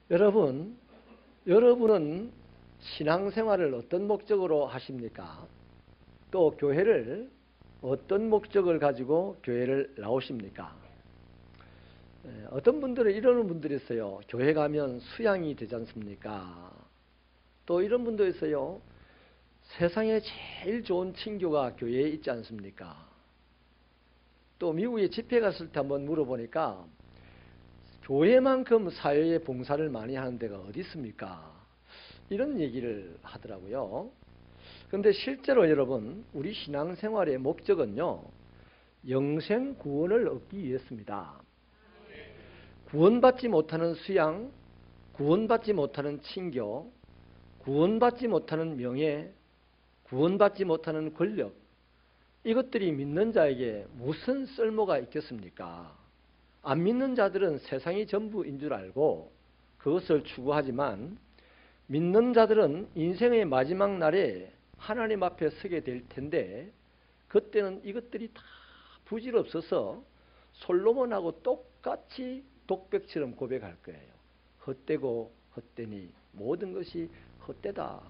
여러분은 신앙생활을 어떤 목적으로 하십니까? 또 교회를 어떤 목적을 가지고 교회를 나오십니까? 어떤 분들은 이러는 분들이 있어요. 교회 가면 수양이 되지 않습니까? 또 이런 분도 있어요. 세상에 제일 좋은 친교가 교회에 있지 않습니까? 또 미국에 집회 갔을 때 한번 물어보니까 교회만큼 사회에 봉사를 많이 하는 데가 어디 있습니까? 이런 얘기를 하더라고요. 그런데 실제로 여러분, 우리 신앙생활의 목적은요, 영생 구원을 얻기 위해서입니다. 구원받지 못하는 수양, 구원받지 못하는 친교, 구원받지 못하는 명예, 구원받지 못하는 권력, 이것들이 믿는 자에게 무슨 쓸모가 있겠습니까? 안 믿는 자들은 세상이 전부인 줄 알고 그것을 추구하지만, 믿는 자들은 인생의 마지막 날에 하나님 앞에 서게 될 텐데, 그때는 이것들이 다 부질없어서 솔로몬하고 똑같이 독백처럼 고백할 거예요. 헛되고 헛되니 모든 것이 헛되다.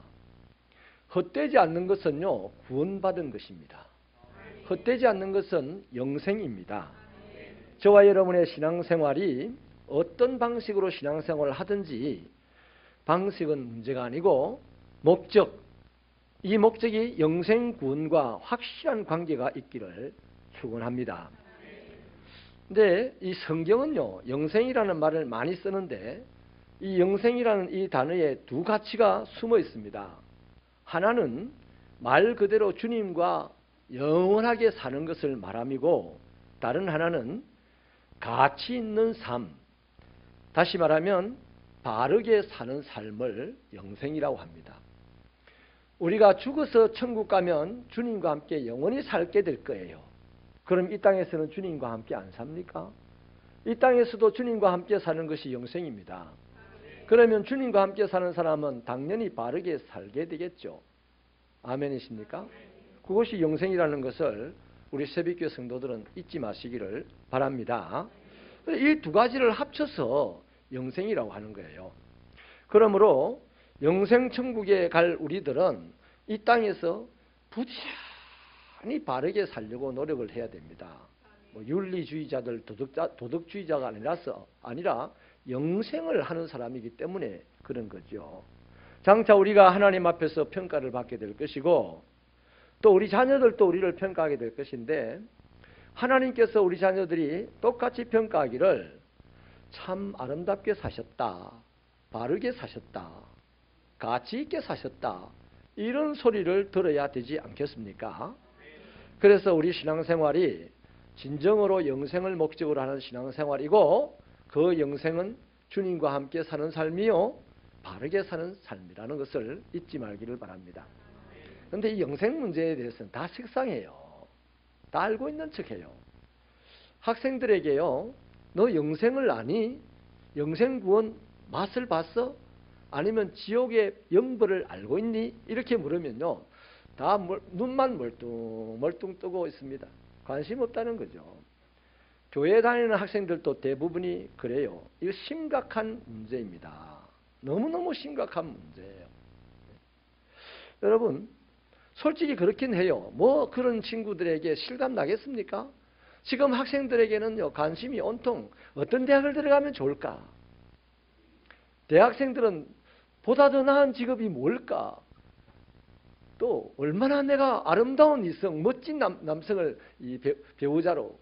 헛되지 않는 것은요, 구원받은 것입니다. 헛되지 않는 것은 영생입니다. 저와 여러분의 신앙생활이 어떤 방식으로 신앙생활을 하든지 방식은 문제가 아니고 목적, 이 목적이 영생구원과 확실한 관계가 있기를 축원합니다. 근데 이 성경은요, 영생이라는 말을 많이 쓰는데 이 영생이라는 이 단어에 두 가치가 숨어 있습니다. 하나는 말 그대로 주님과 영원하게 사는 것을 말함이고, 다른 하나는 가치 있는 삶, 다시 말하면 바르게 사는 삶을 영생이라고 합니다. 우리가 죽어서 천국 가면 주님과 함께 영원히 살게 될 거예요. 그럼 이 땅에서는 주님과 함께 안 삽니까? 이 땅에서도 주님과 함께 사는 것이 영생입니다. 그러면 주님과 함께 사는 사람은 당연히 바르게 살게 되겠죠. 아멘이십니까? 그것이 영생이라는 것을 우리 새벽교회 성도들은 잊지 마시기를 바랍니다. 이 두 가지를 합쳐서 영생이라고 하는 거예요. 그러므로 영생천국에 갈 우리들은 이 땅에서 부지런히 바르게 살려고 노력을 해야 됩니다. 윤리주의자들, 도덕주의자가 아니라 영생을 하는 사람이기 때문에 그런 거죠. 장차 우리가 하나님 앞에서 평가를 받게 될 것이고, 또 우리 자녀들도 우리를 평가하게 될 것인데, 하나님께서 우리 자녀들이 똑같이 평가하기를 참 아름답게 사셨다, 바르게 사셨다, 가치 있게 사셨다, 이런 소리를 들어야 되지 않겠습니까? 그래서 우리 신앙생활이 진정으로 영생을 목적으로 하는 신앙생활이고, 그 영생은 주님과 함께 사는 삶이요, 바르게 사는 삶이라는 것을 잊지 말기를 바랍니다. 그런데 이 영생 문제에 대해서는 다 식상해요. 다 알고 있는 척해요. 학생들에게요, 너 영생을 아니? 영생구원 맛을 봤어? 아니면 지옥의 영벌을 알고 있니? 이렇게 물으면요, 다 눈만 멀뚱 뜨고 있습니다. 관심 없다는 거죠. 교회 다니는 학생들도 대부분이 그래요. 이거 심각한 문제입니다. 너무너무 심각한 문제예요. 여러분, 솔직히 그렇긴 해요. 뭐 그런 친구들에게 실감 나겠습니까? 지금 학생들에게는요, 관심이 온통 어떤 대학을 들어가면 좋을까? 대학생들은 보다 더 나은 직업이 뭘까? 또 얼마나 내가 아름다운 이성, 멋진 남성을 이 배우자로,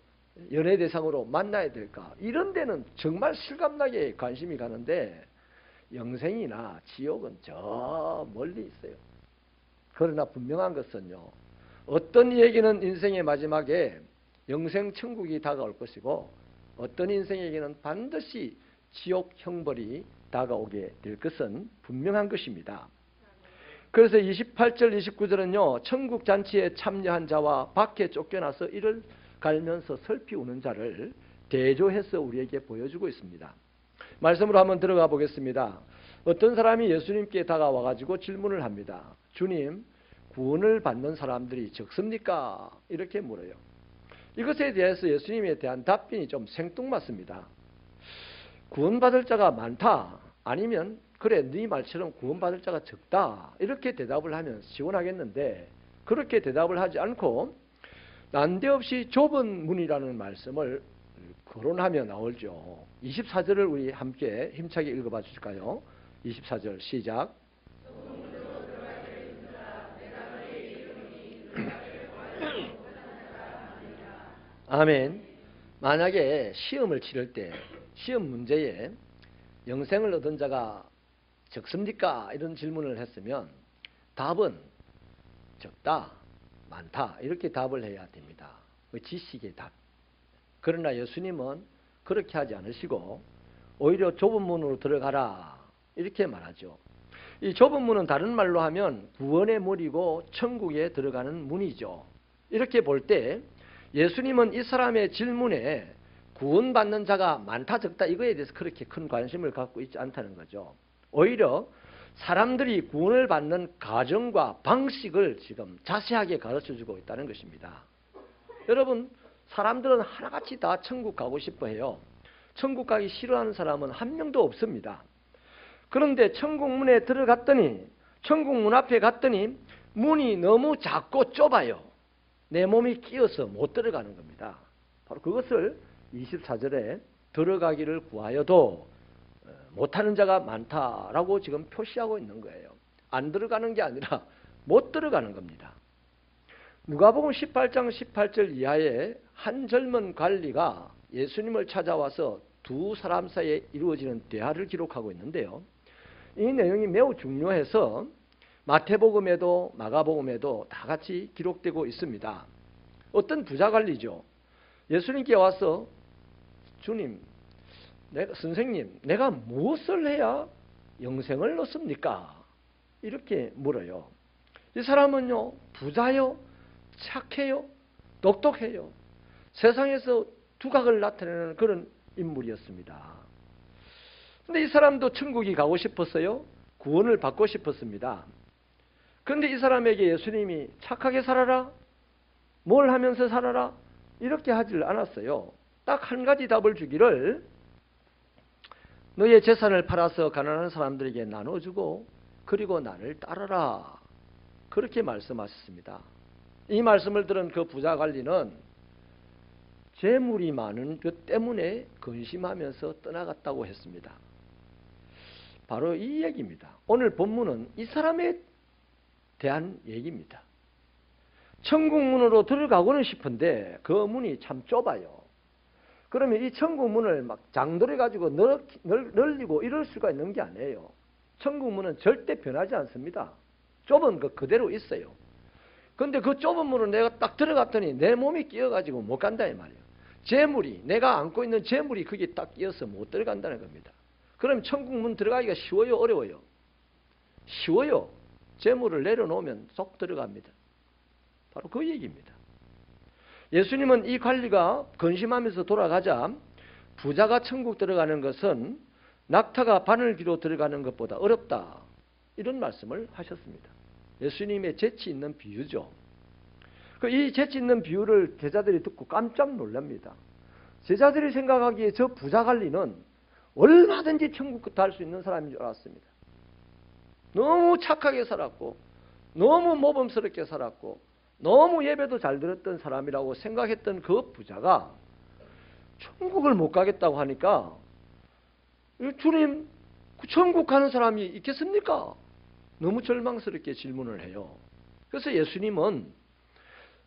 연애 대상으로 만나야 될까? 이런 데는 정말 실감나게 관심이 가는데, 영생이나 지옥은 저 멀리 있어요. 그러나 분명한 것은요, 어떤 이에게는 인생의 마지막에 영생 천국이 다가올 것이고, 어떤 인생에게는 반드시 지옥 형벌이 다가오게 될 것은 분명한 것입니다. 그래서 28절 29절은요, 천국 잔치에 참여한 자와 밖에 쫓겨나서 이를 갈면서 슬피 우는 자를 대조해서 우리에게 보여주고 있습니다. 말씀으로 한번 들어가 보겠습니다. 어떤 사람이 예수님께 다가와 가지고 질문을 합니다. 주님, 구원을 받는 사람들이 적습니까? 이렇게 물어요. 이것에 대해서 예수님에 대한 답변이 좀 생뚱맞습니다. 구원받을 자가 많다, 아니면 그래 네 말처럼 구원받을 자가 적다 이렇게 대답을 하면 시원하겠는데 그렇게 대답을 하지 않고 난데없이 좁은 문이라는 말씀을 거론하며 나오죠. 24절을 우리 함께 힘차게 읽어봐 주실까요? 24절 시작. 아멘. 만약에 시험을 치를 때 시험 문제에 영생을 얻은 자가 적습니까? 이런 질문을 했으면 답은 적다, 많다 이렇게 답을 해야 됩니다. 지식의 답. 그러나 예수님은 그렇게 하지 않으시고 오히려 좁은 문으로 들어가라 이렇게 말하죠. 이 좁은 문은 다른 말로 하면 구원의 문이고 천국에 들어가는 문이죠. 이렇게 볼 때 예수님은 이 사람의 질문에 구원받는 자가 많다 적다 이거에 대해서 그렇게 큰 관심을 갖고 있지 않다는 거죠. 오히려 사람들이 구원을 받는 과정과 방식을 지금 자세하게 가르쳐주고 있다는 것입니다. 여러분, 사람들은 하나같이 다 천국 가고 싶어 해요. 천국 가기 싫어하는 사람은 한 명도 없습니다. 그런데 천국 문에 들어갔더니 천국 문 앞에 갔더니 문이 너무 작고 좁아요. 내 몸이 끼어서 못 들어가는 겁니다. 바로 그것을 24절에 들어가기를 구하여도 못하는 자가 많다라고 지금 표시하고 있는 거예요. 안 들어가는 게 아니라 못 들어가는 겁니다. 누가복음 18장 18절 이하에 한 젊은 관리가 예수님을 찾아와서 두 사람 사이에 이루어지는 대화를 기록하고 있는데요. 이 내용이 매우 중요해서 마태복음에도 마가복음에도 다 같이 기록되고 있습니다. 어떤 부자 관리죠. 예수님께 와서 주님, 선생님, 내가 무엇을 해야 영생을 얻습니까? 이렇게 물어요. 이 사람은요, 부자요, 착해요, 똑똑해요. 세상에서 두각을 나타내는 그런 인물이었습니다. 그런데 이 사람도 천국이 가고 싶었어요. 구원을 받고 싶었습니다. 그런데 이 사람에게 예수님이 착하게 살아라, 뭘 하면서 살아라 이렇게 하질 않았어요. 딱 한 가지 답을 주기를 너의 재산을 팔아서 가난한 사람들에게 나눠주고 그리고 나를 따르라 그렇게 말씀하셨습니다. 이 말씀을 들은 그 부자 관리는 재물이 많은 것 때문에 근심하면서 떠나갔다고 했습니다. 바로 이 얘기입니다. 오늘 본문은 이 사람에 대한 얘기입니다. 천국 문으로 들어가고는 싶은데 그 문이 참 좁아요. 그러면 이 천국 문을 막 장도래 가지고 늘리고 이럴 수가 있는 게 아니에요. 천국 문은 절대 변하지 않습니다. 좁은 거 그대로 있어요. 그런데 그 좁은 문으로 내가 딱 들어갔더니 내 몸이 끼어가지고 못 간다 이 말이에요. 재물이 내가 안고 있는 재물이 거기에 딱 끼어서 못 들어간다는 겁니다. 그럼 천국 문 들어가기가 쉬워요, 어려워요? 쉬워요. 재물을 내려놓으면 쏙 들어갑니다. 바로 그 얘기입니다. 예수님은 이 관리가 근심하면서 돌아가자 부자가 천국 들어가는 것은 낙타가 바늘귀로 들어가는 것보다 어렵다 이런 말씀을 하셨습니다. 예수님의 재치 있는 비유죠. 이 재치 있는 비유를 제자들이 듣고 깜짝 놀랍니다. 제자들이 생각하기에 저 부자 관리는 얼마든지 천국부터 할 수 있는 사람인 줄 알았습니다. 너무 착하게 살았고 너무 모범스럽게 살았고 너무 예배도 잘 들었던 사람이라고 생각했던 그 부자가 천국을 못 가겠다고 하니까 주님, 천국 가는 사람이 있겠습니까? 너무 절망스럽게 질문을 해요. 그래서 예수님은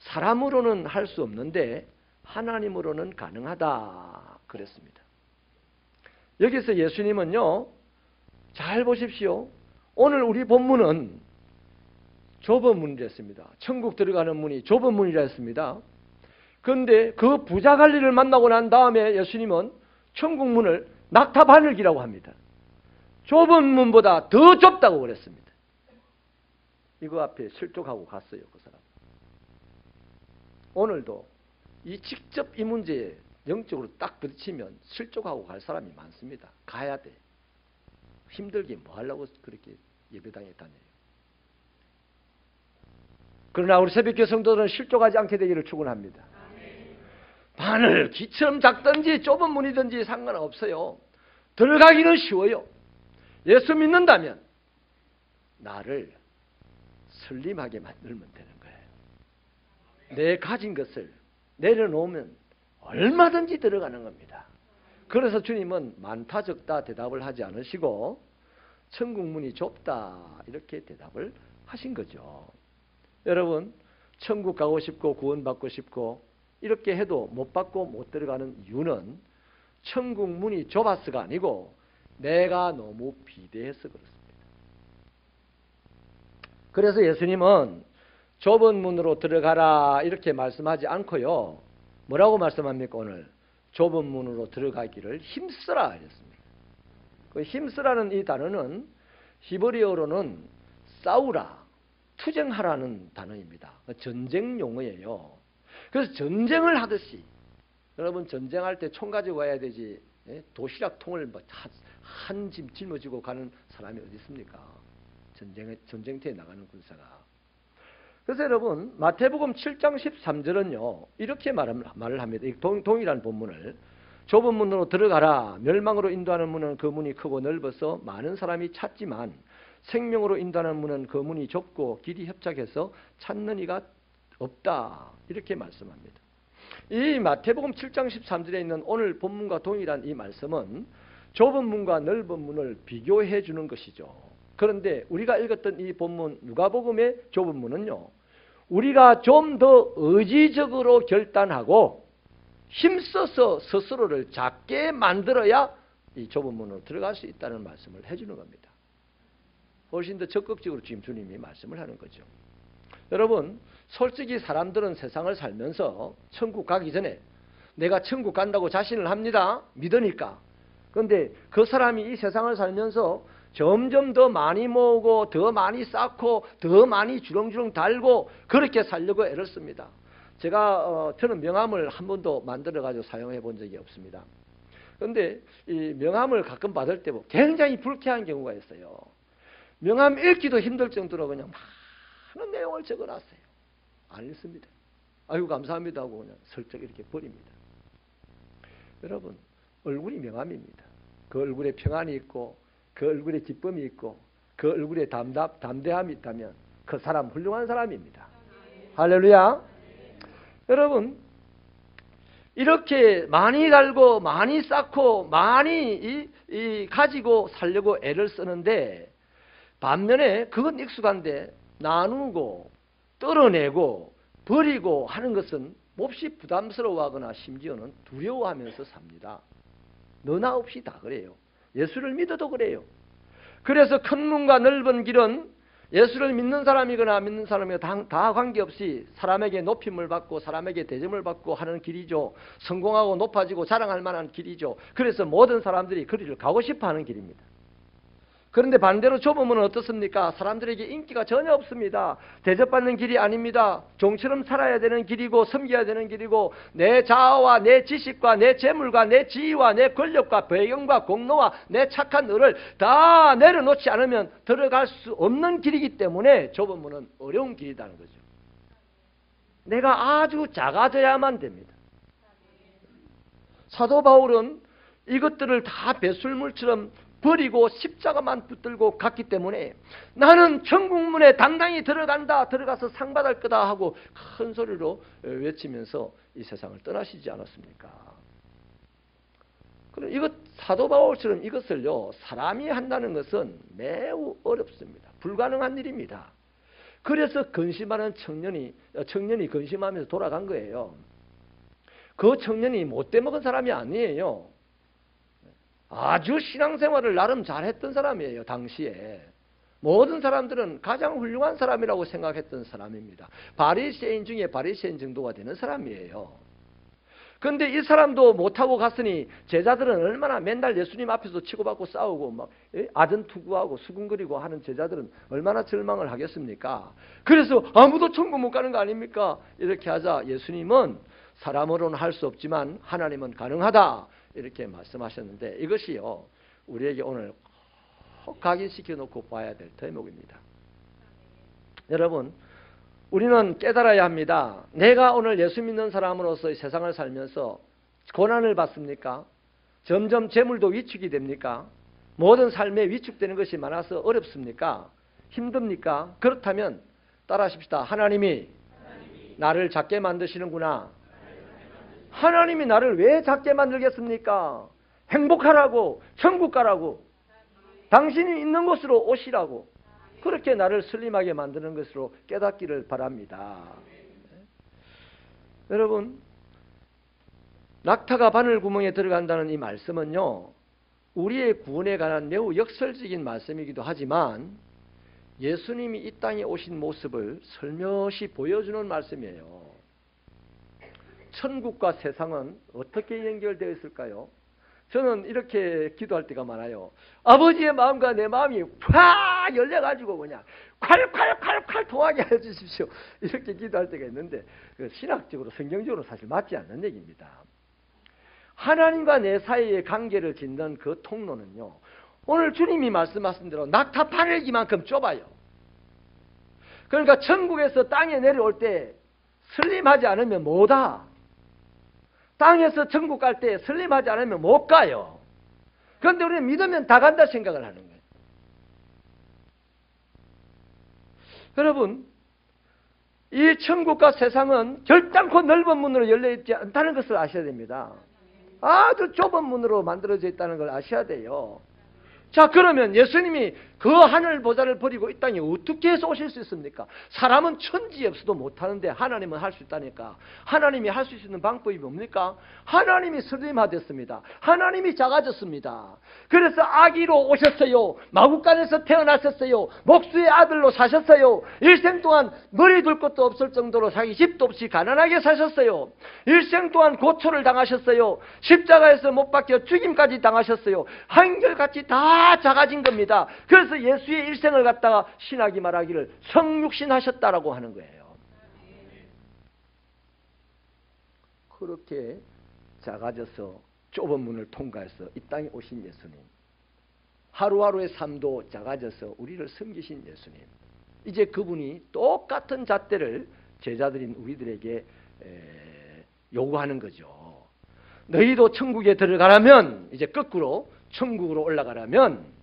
사람으로는 할 수 없는데 하나님으로는 가능하다 그랬습니다. 여기서 예수님은요, 잘 보십시오. 오늘 우리 본문은 좁은 문이랬습니다. 천국 들어가는 문이 좁은 문이라 했습니다. 그런데 그 부자 관리를 만나고 난 다음에 예수님은 천국 문을 낙타 바늘기라고 합니다. 좁은 문보다 더 좁다고 그랬습니다. 이거 앞에 실족하고 갔어요, 그 사람. 오늘도 직접 이 문제에 영적으로 딱 부딪히면 실족하고 갈 사람이 많습니다. 가야 돼. 힘들게 뭐 하려고 그렇게 예배당에 다녀요. 그러나 우리 새벽교회 성도들은 실족하지 않게 되기를 축원합니다. 바늘 기처럼 작든지 좁은 문이든지 상관없어요. 들어가기는 쉬워요. 예수 믿는다면 나를 설림하게 만들면 되는 거예요. 내 가진 것을 내려놓으면 얼마든지 들어가는 겁니다. 그래서 주님은 많다 적다 대답을 하지 않으시고 천국 문이 좁다 이렇게 대답을 하신 거죠. 여러분, 천국 가고 싶고 구원받고 싶고 이렇게 해도 못 받고 못 들어가는 이유는 천국 문이 좁아서가 아니고 내가 너무 비대해서 그렇습니다. 그래서 예수님은 좁은 문으로 들어가라 이렇게 말씀하지 않고요. 뭐라고 말씀합니까? 오늘 좁은 문으로 들어가기를 힘쓰라 이랬습니다. 그 힘쓰라는 이 단어는 히브리어로는 싸우라, 투쟁하라는 단어입니다. 전쟁 용어예요. 그래서 전쟁을 하듯이, 여러분 전쟁할 때 총 가지고 와야 되지 도시락 통을 한 짐 짊어지고 가는 사람이 어디 있습니까? 전쟁터에 나가는 군사가. 그래서 여러분 마태복음 7장 13절은요 이렇게 말을 합니다. 동일한 본문을 좁은 문으로 들어가라. 멸망으로 인도하는 문은 그 문이 크고 넓어서 많은 사람이 찾지만 생명으로 인도하는 문은 그 문이 좁고 길이 협착해서 찾는 이가 없다. 이렇게 말씀합니다. 이 마태복음 7장 13절에 있는 오늘 본문과 동일한 이 말씀은 좁은 문과 넓은 문을 비교해 주는 것이죠. 그런데 우리가 읽었던 이 본문 누가복음의 좁은 문은요, 우리가 좀 더 의지적으로 결단하고 힘써서 스스로를 작게 만들어야 이 좁은 문으로 들어갈 수 있다는 말씀을 해주는 겁니다. 훨씬 더 적극적으로 지금 주님이 말씀을 하는 거죠. 여러분, 솔직히 사람들은 세상을 살면서 천국 가기 전에 내가 천국 간다고 자신을 합니다. 믿으니까. 그런데 그 사람이 이 세상을 살면서 점점 더 많이 모으고 더 많이 쌓고 더 많이 주렁주렁 달고 그렇게 살려고 애를 씁니다. 저는 명함을 한 번도 만들어가지고 사용해 본 적이 없습니다. 그런데 이 명함을 가끔 받을 때 굉장히 불쾌한 경우가 있어요. 명함 읽기도 힘들 정도로 그냥 많은 내용을 적어놨어요. 안 읽습니다. 아이고 감사합니다 하고 그냥 슬쩍 이렇게 버립니다. 여러분, 얼굴이 명함입니다. 그 얼굴에 평안이 있고 그 얼굴에 기쁨이 있고 그 얼굴에 담대함이 있다면 그 사람 훌륭한 사람입니다. 할렐루야. 여러분, 이렇게 많이 달고 많이 쌓고 많이 가지고 살려고 애를 쓰는데 반면에 그건 익숙한데 나누고 떨어내고 버리고 하는 것은 몹시 부담스러워하거나 심지어는 두려워하면서 삽니다. 너나 없이 다 그래요. 예수를 믿어도 그래요. 그래서 큰 문과 넓은 길은 예수를 믿는 사람이거나 믿는 사람이거나 다 관계없이 사람에게 높임을 받고 사람에게 대접을 받고 하는 길이죠. 성공하고 높아지고 자랑할 만한 길이죠. 그래서 모든 사람들이 그 길을 가고 싶어하는 길입니다. 그런데 반대로 좁은 문은 어떻습니까? 사람들에게 인기가 전혀 없습니다. 대접받는 길이 아닙니다. 종처럼 살아야 되는 길이고 섬겨야 되는 길이고 내 자아와 내 지식과 내 재물과 내 지위와 내 권력과 배경과 공로와 내 착한 을을 다 내려놓지 않으면 들어갈 수 없는 길이기 때문에 좁은 문은 어려운 길이라는 거죠. 내가 아주 작아져야만 됩니다. 사도 바울은 이것들을 다 배설물처럼 버리고 십자가만 붙들고 갔기 때문에 나는 천국문에 당당히 들어간다, 들어가서 상 받을 거다 하고 큰 소리로 외치면서 이 세상을 떠나시지 않았습니까? 그럼 이것 사도 바울처럼 이것을요 사람이 한다는 것은 매우 어렵습니다. 불가능한 일입니다. 그래서 근심하는 청년이 근심하면서 돌아간 거예요. 그 청년이 못돼 먹은 사람이 아니에요. 아주 신앙생활을 나름 잘했던 사람이에요. 당시에 모든 사람들은 가장 훌륭한 사람이라고 생각했던 사람입니다. 바리새인 중에 바리새인 정도가 되는 사람이에요. 그런데 이 사람도 못하고 갔으니 제자들은 얼마나 맨날 예수님 앞에서 치고받고 싸우고 막 아전투구하고 수군거리고 하는 제자들은 얼마나 절망을 하겠습니까? 그래서 아무도 천국 못 가는 거 아닙니까? 이렇게 하자 예수님은 사람으로는 할 수 없지만 하나님은 가능하다 이렇게 말씀하셨는데 이것이요 우리에게 오늘 꼭 각인시켜 놓고 봐야 될 대목입니다. 여러분, 우리는 깨달아야 합니다. 내가 오늘 예수 믿는 사람으로서 이 세상을 살면서 고난을 받습니까? 점점 재물도 위축이 됩니까? 모든 삶에 위축되는 것이 많아서 어렵습니까? 힘듭니까? 그렇다면 따라하십시다. 하나님이 나를 작게 만드시는구나. 하나님이 나를 왜 작게 만들겠습니까? 행복하라고, 천국 가라고, 당신이 있는 곳으로 오시라고, 그렇게 나를 슬림하게 만드는 것으로 깨닫기를 바랍니다. 여러분, 낙타가 바늘구멍에 들어간다는 이 말씀은요, 우리의 구원에 관한 매우 역설적인 말씀이기도 하지만 예수님이 이 땅에 오신 모습을 슬며시 보여주는 말씀이에요. 천국과 세상은 어떻게 연결되어 있을까요? 저는 이렇게 기도할 때가 많아요. 아버지의 마음과 내 마음이 팍 열려가지고 그냥 콸콸콸콸 통하게 해주십시오. 이렇게 기도할 때가 있는데 신학적으로 성경적으로 사실 맞지 않는 얘기입니다. 하나님과 내 사이의 관계를 짓는 그 통로는요, 오늘 주님이 말씀하신 대로 낙타 바늘기만큼 좁아요. 그러니까 천국에서 땅에 내려올 때 슬림하지 않으면 못와. 땅에서 천국 갈 때 슬림하지 않으면 못 가요. 그런데 우리는 믿으면 다 간다 생각을 하는 거예요. 여러분, 이 천국과 세상은 결단코 넓은 문으로 열려있지 않다는 것을 아셔야 됩니다. 아주 좁은 문으로 만들어져 있다는 걸 아셔야 돼요. 자, 그러면 예수님이 그 하늘 보좌를 버리고 이 땅에 어떻게 해서 오실 수 있습니까? 사람은 천지에 없어도 못하는데 하나님은 할 수 있다니까. 하나님이 할 수 있는 방법이 뭡니까? 하나님이 슬림화됐습니다. 하나님이 작아졌습니다. 그래서 아기로 오셨어요. 마구간에서 태어나셨어요. 목수의 아들로 사셨어요. 일생 동안 머리 둘 것도 없을 정도로 자기 집도 없이 가난하게 사셨어요. 일생 동안 고초를 당하셨어요. 십자가에서 못 박혀 죽임까지 당하셨어요. 한결같이 다 작아진 겁니다. 그래서 예수의 일생을 갖다가 신학이 말하기를 성육신하셨다라고 하는 거예요. 그렇게 작아져서 좁은 문을 통과해서 이 땅에 오신 예수님, 하루하루의 삶도 작아져서 우리를 섬기신 예수님, 이제 그분이 똑같은 잣대를 제자들인 우리들에게 요구하는 거죠. 너희도 천국에 들어가라면, 이제 거꾸로 천국으로 올라가라면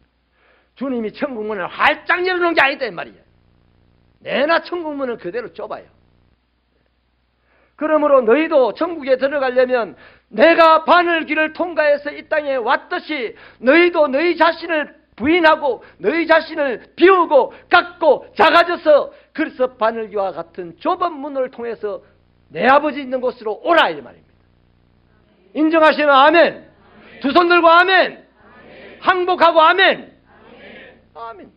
주님이 천국 문을 활짝 열어놓은 게 아니다 이 말이에요. 내나 천국 문은 그대로 좁아요. 그러므로 너희도 천국에 들어가려면 내가 바늘길을 통과해서 이 땅에 왔듯이 너희도 너희 자신을 부인하고 너희 자신을 비우고 깎고 작아져서, 그래서 바늘기와 같은 좁은 문을 통해서 내 아버지 있는 곳으로 오라 이 말입니다. 인정하시면 아멘. 두 손 들고 아멘. 항복하고 아멘. 아멘.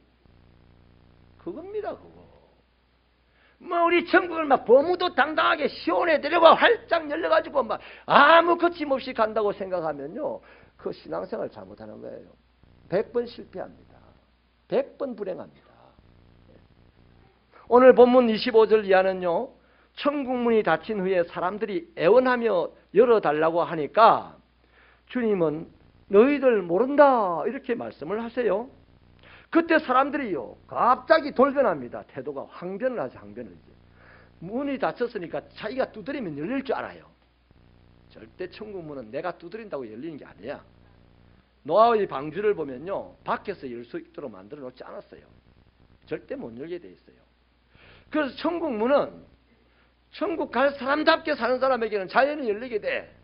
그겁니다, 그거. 뭐, 우리 천국을 막 버무도 당당하게 시원해 데려고 활짝 열려가지고 막 아무 거침없이 간다고 생각하면요, 그 신앙생활 잘못하는 거예요. 100번 실패합니다. 100번 불행합니다. 오늘 본문 25절 이하는요, 천국문이 닫힌 후에 사람들이 애원하며 열어달라고 하니까 주님은 너희들 모른다 이렇게 말씀을 하세요. 그때 사람들이요, 갑자기 돌변합니다. 태도가 항변을 하죠. 항변을. 문이 닫혔으니까 자기가 두드리면 열릴 줄 알아요. 절대 천국문은 내가 두드린다고 열리는 게 아니야. 노아의 방주를 보면요, 밖에서 열 수 있도록 만들어 놓지 않았어요. 절대 못 열게 돼 있어요. 그래서 천국문은 천국 갈 사람답게 사는 사람에게는 자연히 열리게 돼.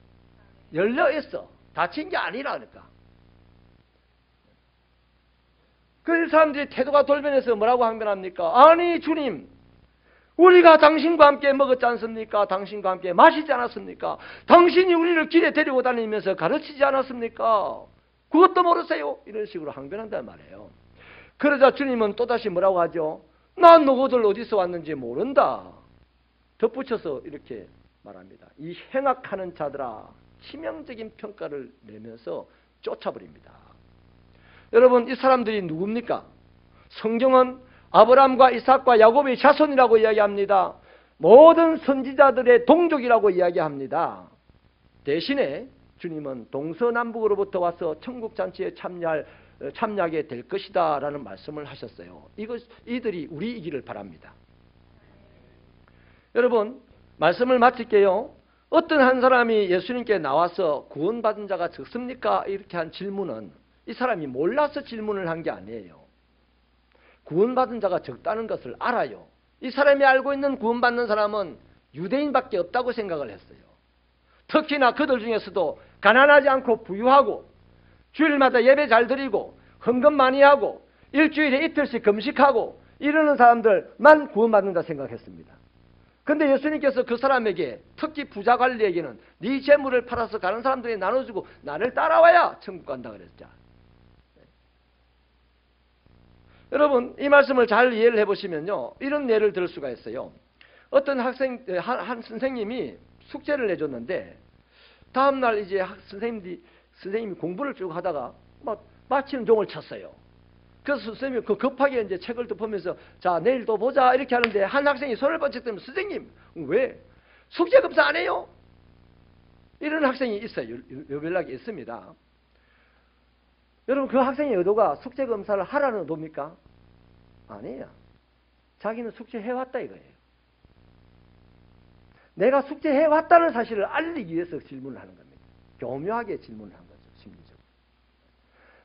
열려 있어. 닫힌 게 아니라니까. 그 사람들이 태도가 돌변해서 뭐라고 항변합니까? 아니 주님, 우리가 당신과 함께 먹었지 않습니까? 당신과 함께 마시지 않았습니까? 당신이 우리를 길에 데리고 다니면서 가르치지 않았습니까? 그것도 모르세요? 이런 식으로 항변한단 말이에요. 그러자 주님은 또다시 뭐라고 하죠? 난 너희들 어디서 왔는지 모른다. 덧붙여서 이렇게 말합니다. 이 행악하는 자들아, 치명적인 평가를 내면서 쫓아버립니다. 여러분, 이 사람들이 누굽니까? 성경은 아브라함과 이삭과 야곱의 자손이라고 이야기합니다. 모든 선지자들의 동족이라고 이야기합니다. 대신에 주님은 동서남북으로부터 와서 천국잔치에 참여하게 될 것이다 라는 말씀을 하셨어요. 이들이 우리이기를 바랍니다. 여러분, 말씀을 마칠게요. 어떤 한 사람이 예수님께 나와서 구원받은 자가 적습니까? 이렇게 한 질문은 이 사람이 몰라서 질문을 한 게 아니에요. 구원받은 자가 적다는 것을 알아요. 이 사람이 알고 있는 구원받는 사람은 유대인밖에 없다고 생각을 했어요. 특히나 그들 중에서도 가난하지 않고 부유하고 주일마다 예배 잘 드리고 헌금 많이 하고 일주일에 이틀씩 금식하고 이러는 사람들만 구원받는다 생각했습니다. 근데 예수님께서 그 사람에게, 특히 부자 관리에게는 네 재물을 팔아서 가는 사람들에게 나눠주고 나를 따라와야 천국 간다 그랬죠. 여러분, 이 말씀을 잘 이해를 해보시면요, 이런 예를 들 수가 있어요. 어떤 한 선생님이 숙제를 내줬는데 다음날 이제 선생님이 공부를 쭉 하다가 막 마치는 종을 쳤어요. 그래서 선생님이 급하게 이제 책을 덮으면서 자, 내일 또 보자 이렇게 하는데 한 학생이 손을 번쩍 들면 선생님, 왜 숙제 검사 안 해요? 이런 학생이 있어요. 연락이 있습니다. 여러분, 그 학생의 의도가 숙제 검사를 하라는 의도입니까? 아니에요. 자기는 숙제해왔다 이거예요. 내가 숙제해왔다는 사실을 알리기 위해서 질문을 하는 겁니다. 교묘하게 질문을 한 거죠. 심리적으로.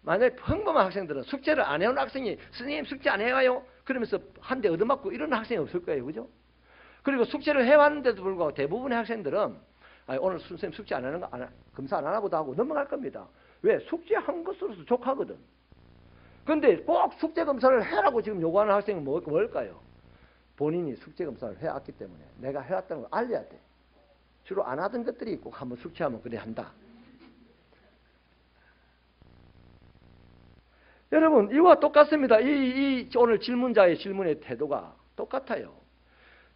만약에 평범한 학생들은 숙제를 안 해온 학생이 선생님 숙제 안 해와요? 그러면서 한 대 얻어맞고 이런 학생이 없을 거예요. 그죠? 그리고 숙제를 해왔는데도 불구하고 대부분의 학생들은 오늘 선생님 숙제 안 하는 거 검사 안 하나 보다 하고 넘어갈 겁니다. 왜? 숙제한 것으로서 족하거든. 그런데 꼭 숙제 검사를 해라고 지금 요구하는 학생은 뭘까요? 본인이 숙제 검사를 해왔기 때문에 내가 해왔다는 걸 알려야 돼. 주로 안 하던 것들이 꼭 한번 숙제하면 그래 한다. 여러분, 이와 똑같습니다. 이 오늘 질문자의 질문의 태도가 똑같아요.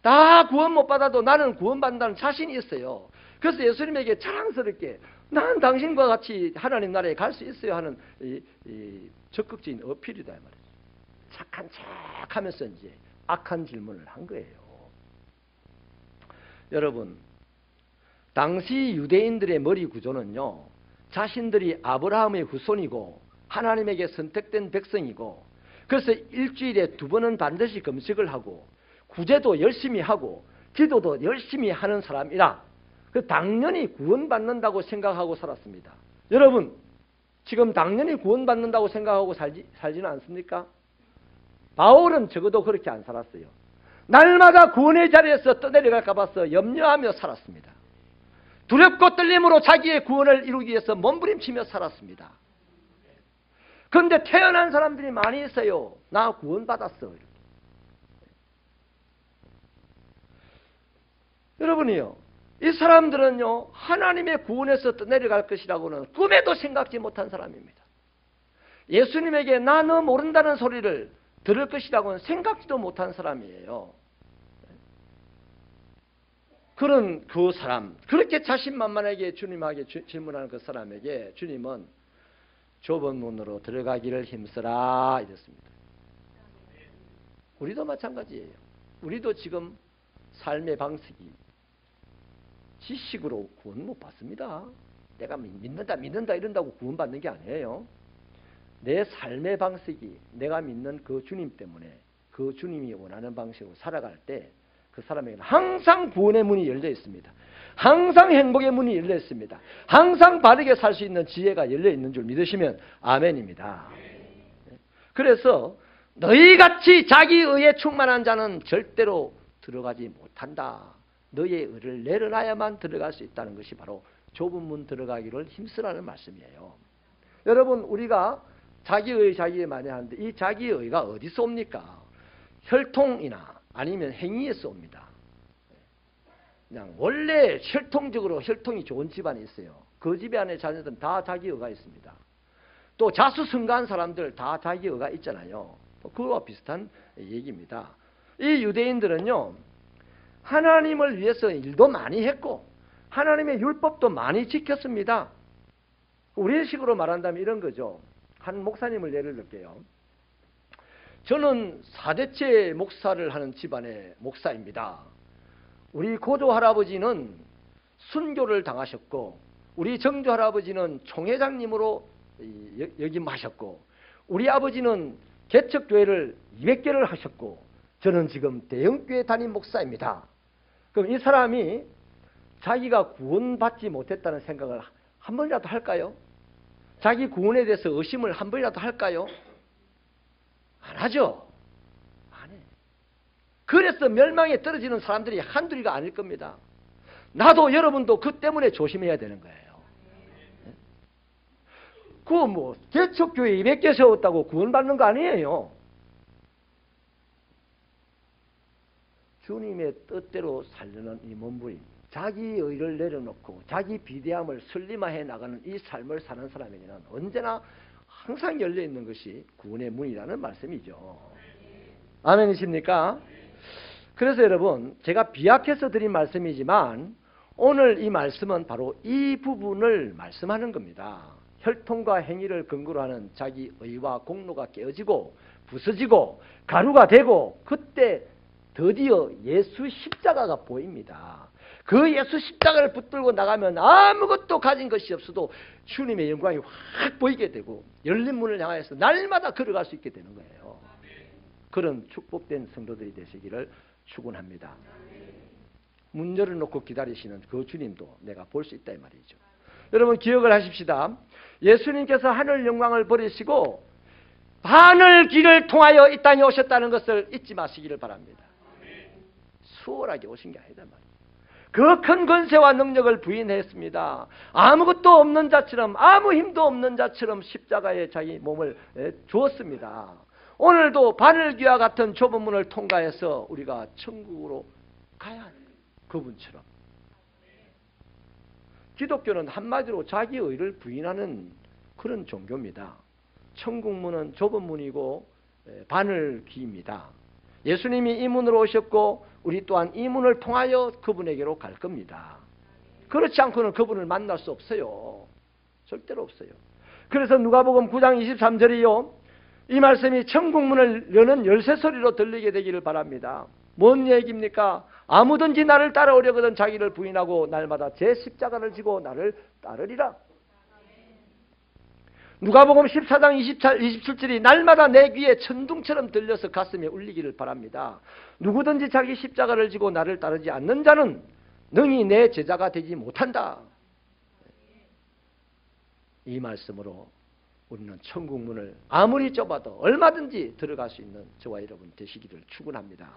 다 구원 못 받아도 나는 구원받는다는 자신이 있어요. 그래서 예수님에게 자랑스럽게 난 당신과 같이 하나님 나라에 갈 수 있어요 하는 이 적극적인 어필이다 이 말이죠. 착한 척 하면서 이제 악한 질문을 한 거예요. 여러분, 당시 유대인들의 머리 구조는요, 자신들이 아브라함의 후손이고 하나님에게 선택된 백성이고, 그래서 일주일에 2번은 반드시 금식을 하고 구제도 열심히 하고 기도도 열심히 하는 사람이라 당연히 구원받는다고 생각하고 살았습니다. 여러분, 지금 당연히 구원받는다고 생각하고 살지는 않습니까? 바울은 적어도 그렇게 안 살았어요. 날마다 구원의 자리에서 떠내려갈까 봐서 염려하며 살았습니다. 두렵고 떨림으로 자기의 구원을 이루기 위해서 몸부림치며 살았습니다. 그런데 태어난 사람들이 많이 있어요. 나 구원받았어. 이렇게. 여러분이요, 이 사람들은요, 하나님의 구원에서 떠내려갈 것이라고는 꿈에도 생각지 못한 사람입니다. 예수님에게 나 너 모른다는 소리를 들을 것이라고는 생각지도 못한 사람이에요. 그런 그 사람, 그렇게 자신만만하게 주님에게 질문하는 그 사람에게 주님은 좁은 문으로 들어가기를 힘쓰라 이랬습니다. 우리도 마찬가지예요. 우리도 지금 삶의 방식이 지식으로 구원 못 받습니다. 내가 믿는다 이런다고 구원받는 게 아니에요. 내 삶의 방식이 내가 믿는 그 주님 때문에 그 주님이 원하는 방식으로 살아갈 때 그 사람에게는 항상 구원의 문이 열려 있습니다. 항상 행복의 문이 열려 있습니다. 항상 바르게 살 수 있는 지혜가 열려 있는 줄 믿으시면 아멘입니다. 그래서 너희같이 자기 의에 충만한 자는 절대로 들어가지 못한다. 너의 의를 내려놔야만 들어갈 수 있다는 것이 바로 좁은 문 들어가기를 힘쓰라는 말씀이에요. 여러분, 우리가 자기의 많이 하는데 이 자기의가 어디서 옵니까? 혈통이나 아니면 행위에서 옵니다. 그냥 원래 혈통이 좋은 집안이 있어요. 그 집안의 자녀들은 다 자기의가 있습니다. 또 자수성가한 사람들 다 자기의가 있잖아요. 그거와 비슷한 얘기입니다. 이 유대인들은요, 하나님을 위해서 일도 많이 했고 하나님의 율법도 많이 지켰습니다. 우리식으로 말한다면 이런 거죠. 한 목사님을 예를 들게요. 저는 4대째 목사를 하는 집안의 목사입니다. 우리 고조 할아버지는 순교를 당하셨고 우리 정조 할아버지는 총회장님으로 역임하셨고 우리 아버지는 개척교회를 200개를 하셨고 저는 지금 대형교회 담임 목사입니다. 그럼 이 사람이 자기가 구원받지 못했다는 생각을 한 번이라도 할까요? 자기 구원에 대해서 의심을 한 번이라도 할까요? 안 하죠. 안 해. 그래서 멸망에 떨어지는 사람들이 한둘이가 아닐 겁니다. 나도 여러분도 그 때문에 조심해야 되는 거예요. 그 개척교회 200개 세웠다고 구원받는 거 아니에요. 주님의 뜻대로 살려는 이 몸부림, 자기 의를 내려놓고 자기 비대함을 슬림화해 나가는 이 삶을 사는 사람에게는 언제나 항상 열려있는 것이 구원의 문이라는 말씀이죠. 아멘이십니까? 그래서 여러분, 제가 비약해서 드린 말씀이지만 오늘 이 말씀은 바로 이 부분을 말씀하는 겁니다. 혈통과 행위를 근거로 하는 자기 의와 공로가 깨어지고 부서지고 가루가 되고, 그때 드디어 예수 십자가가 보입니다. 그 예수 십자가를 붙들고 나가면 아무것도 가진 것이 없어도 주님의 영광이 확 보이게 되고 열린 문을 향해서 날마다 걸어갈 수 있게 되는 거예요. 그런 축복된 성도들이 되시기를 축원합니다. 문 열어놓고 기다리시는 그 주님도 내가 볼 수 있다 이 말이죠. 여러분 기억을 하십시다. 예수님께서 하늘 영광을 버리시고 하늘 길을 통하여 이 땅에 오셨다는 것을 잊지 마시기를 바랍니다. 수월하게 오신 게 아니다 말이에요. 그 큰 권세와 능력을 부인했습니다. 아무것도 없는 자처럼, 아무 힘도 없는 자처럼 십자가에 자기 몸을 주었습니다. 오늘도 바늘귀와 같은 좁은 문을 통과해서 우리가 천국으로 가야 해요. 그분처럼. 기독교는 한마디로 자기 의를 부인하는 그런 종교입니다. 천국문은 좁은 문이고 바늘귀입니다. 예수님이 이 문으로 오셨고 우리 또한 이 문을 통하여 그분에게로 갈 겁니다. 그렇지 않고는 그분을 만날 수 없어요. 절대로 없어요. 그래서 누가복음 9장 23절이요. 이 말씀이 천국문을 여는 열쇠 소리로 들리게 되기를 바랍니다. 뭔 얘기입니까? 아무든지 나를 따라오려거든 자기를 부인하고 날마다 제 십자가를 지고 나를 따르리라. 누가복음 14장 27절이 날마다 내 귀에 천둥처럼 들려서 가슴에 울리기를 바랍니다. 누구든지 자기 십자가를 지고 나를 따르지 않는 자는 능히 내 제자가 되지 못한다. 이 말씀으로 우리는 천국문을 아무리 좁아도 얼마든지 들어갈 수 있는 저와 여러분 되시기를 축원합니다.